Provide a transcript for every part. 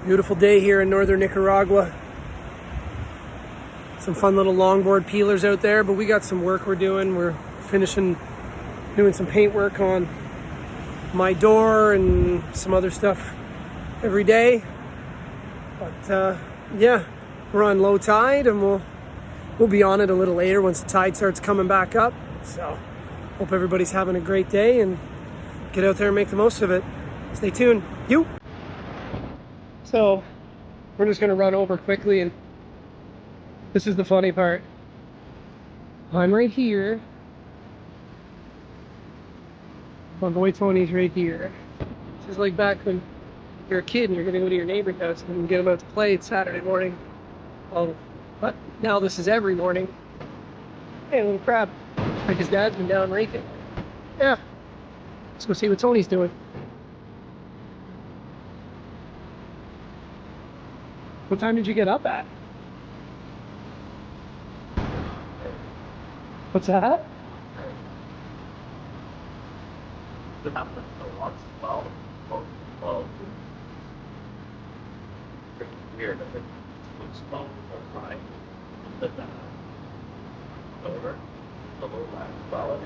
Beautiful day here in Northern Nicaragua. Some fun little longboard peelers out there, but we got some work we're doing. We're doing some paint work on my door and some other stuff every day. But yeah, we're on low tide and we'll be on it a little later once the tide starts coming back up. So hope everybody's having a great day and get out there and make the most of it. Stay tuned. So we're just gonna run over quickly, and this is the funny part. I'm right here. My boy Tony's right here. This is like back when you're a kid and you're gonna go to your neighbor's house and get him out to play. It's Saturday morning. Oh, but now this is every morning. Hey, little crab. Like his dad's been down raking. Yeah. Let's go see what Tony's doing. What time did you get up at? What's that? Weird. It looks small or high. Over. A little well.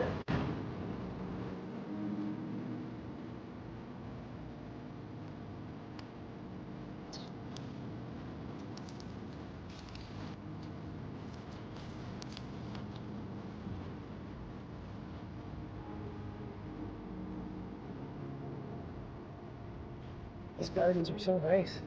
These gardens are so nice.